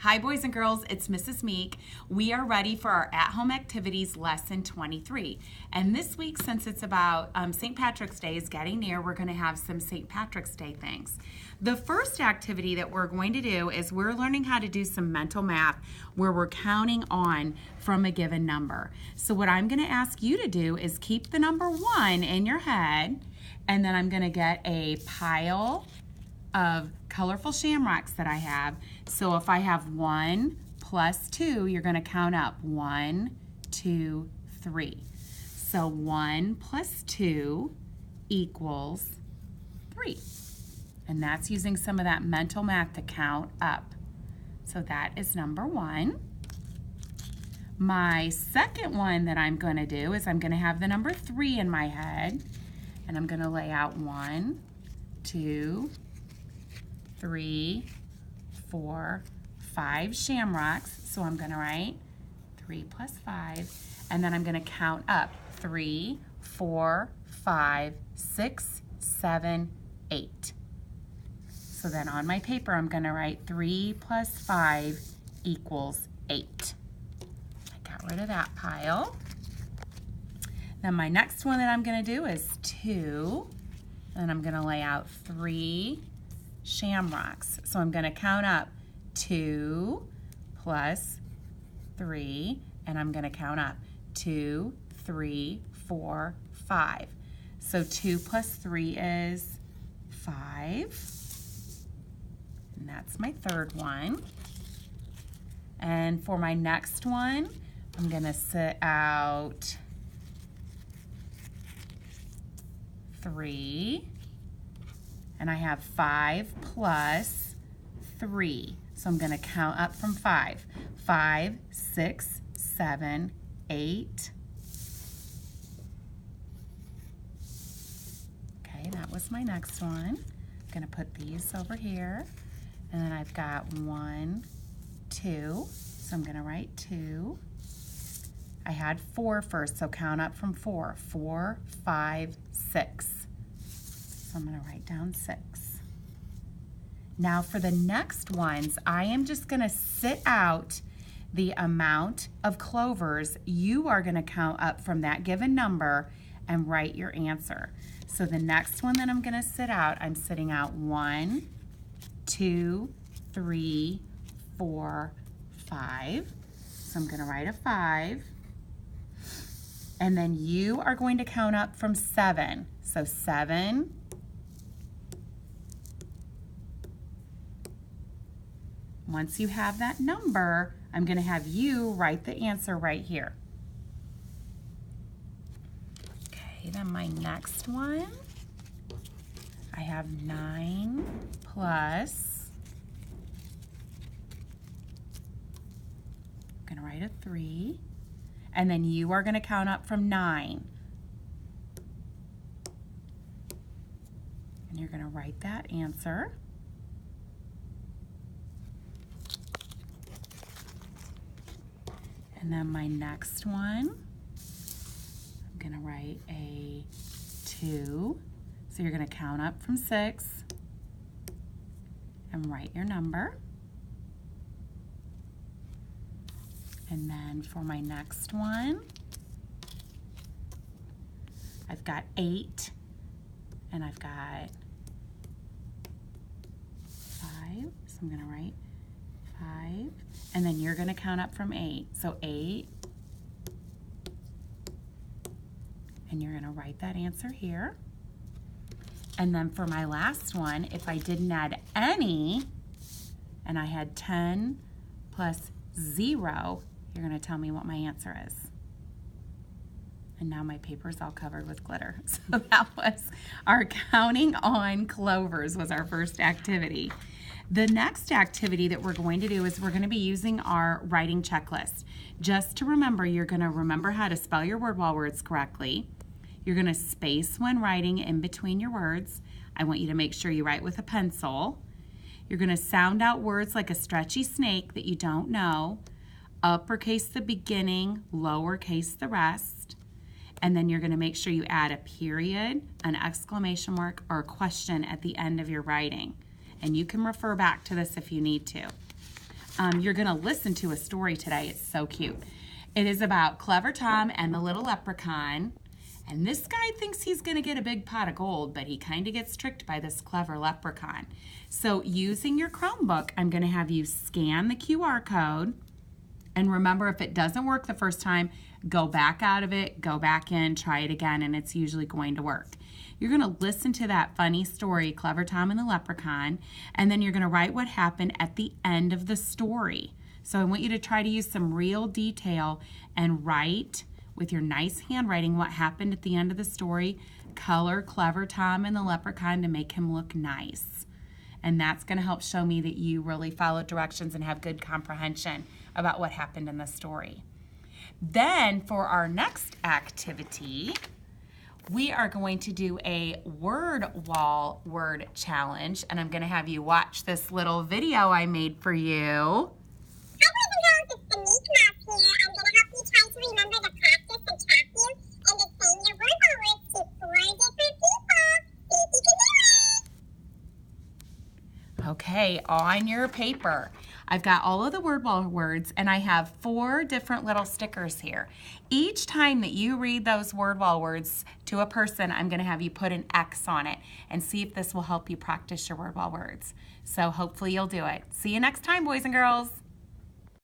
Hi boys and girls, it's Mrs. Meek. We are ready for our at-home activities lesson 23. And this week, since it's about St. Patrick's Day is getting near, we're going to have some St. Patrick's Day things. The first activity that we're going to do is we're learning how to do some mental math where we're counting on from a given number. So what I'm going to ask you to do is keep the number 1 in your head, and then I'm going to get a pile of colorful shamrocks that I have. So if I have 1 plus 2, you're going to count up 1, 2, 3. So 1 plus 2 equals 3. And that's using some of that mental math to count up. So that is number 1. My second one that I'm going to do is I'm going to have the number 3 in my head, and I'm going to lay out 1, 2, 3, 4, 5 shamrocks. So I'm going to write 3 plus 5, and then I'm going to count up 3, 4, 5, 6, 7, 8. So then on my paper, I'm going to write 3 plus 5 equals 8. I got rid of that pile. Then my next one that I'm going to do is 2, and I'm going to lay out 3 shamrocks. So I'm going to count up 2 plus 3, and I'm going to count up 2, 3, 4, 5. So 2 plus 3 is 5. And that's my third one. And for my next one, I'm going to sit out 3. And I have 5 plus 3. So I'm going to count up from 5. 5, 6, 7, 8. Okay, that was my next one. I'm going to put these over here. And then I've got 1, 2. So I'm going to write 2. I had 4 first, so count up from 4. 4, 5, 6. So I'm going to write down 6. Now for the next ones, I am just going to sit out the amount of clovers you are going to count up from that given number and write your answer. So the next one that I'm going to sit out, I'm sitting out 1, 2, 3, 4, 5. So I'm going to write a 5. And then you are going to count up from 7. So 7. Once you have that number, I'm going to have you write the answer right here. Okay, then my next one, I have 9 plus, I'm going to write a 3, and then you are going to count up from 9. And you're going to write that answer. And then my next one, I'm going to write a 2. So you're going to count up from 6 and write your number. And then for my next one, I've got 8, and I've got 5. So I'm going to write 5. And then you're going to count up from 8. So 8. And you're going to write that answer here. And then for my last one, if I didn't add any, and I had 10 plus 0, you're going to tell me what my answer is. And now my paper's all covered with glitter. So that was our counting on clovers was our first activity. The next activity that we're going to do is we're going to be using our writing checklist. Just to remember, you're going to remember how to spell your word wall words correctly. You're going to space when writing in between your words. I want you to make sure you write with a pencil. You're going to sound out words like a stretchy snake that you don't know. Uppercase the beginning, lowercase the rest. And then you're going to make sure you add a period, an exclamation mark, or a question at the end of your writing. And you can refer back to this if you need to. you're going to listen to a story today. It's so cute. It is about Clever Tom and the Little Leprechaun. And this guy thinks he's going to get a big pot of gold, but he kind of gets tricked by this clever leprechaun. So using your Chromebook, I'm going to have you scan the QR code. And remember, if it doesn't work the first time, go back out of it, go back in, try it again, and it's usually going to work. You're going to listen to that funny story, Clever Tom and the Leprechaun, and then you're going to write what happened at the end of the story. So I want you to try to use some real detail and write with your nice handwriting what happened at the end of the story. Color Clever Tom and the Leprechaun to make him look nice. And that's going to help show me that you really follow directions and have good comprehension about what happened in the story. Then for our next activity, we are going to do a word wall word challenge, and I'm going to have you watch this little video I made for you. Hi, boys and girls, it's Denise Mouse here. I'm going to help you try to remember the practice and talk you into saying your word words to 4 different people. See if you can do it. Okay, on your paper, I've got all of the word wall words, and I have 4 different little stickers here. Each time that you read those word wall words to a person, I'm going to have you put an X on it and see if this will help you practice your word wall words. So hopefully you'll do it. See you next time, boys and girls.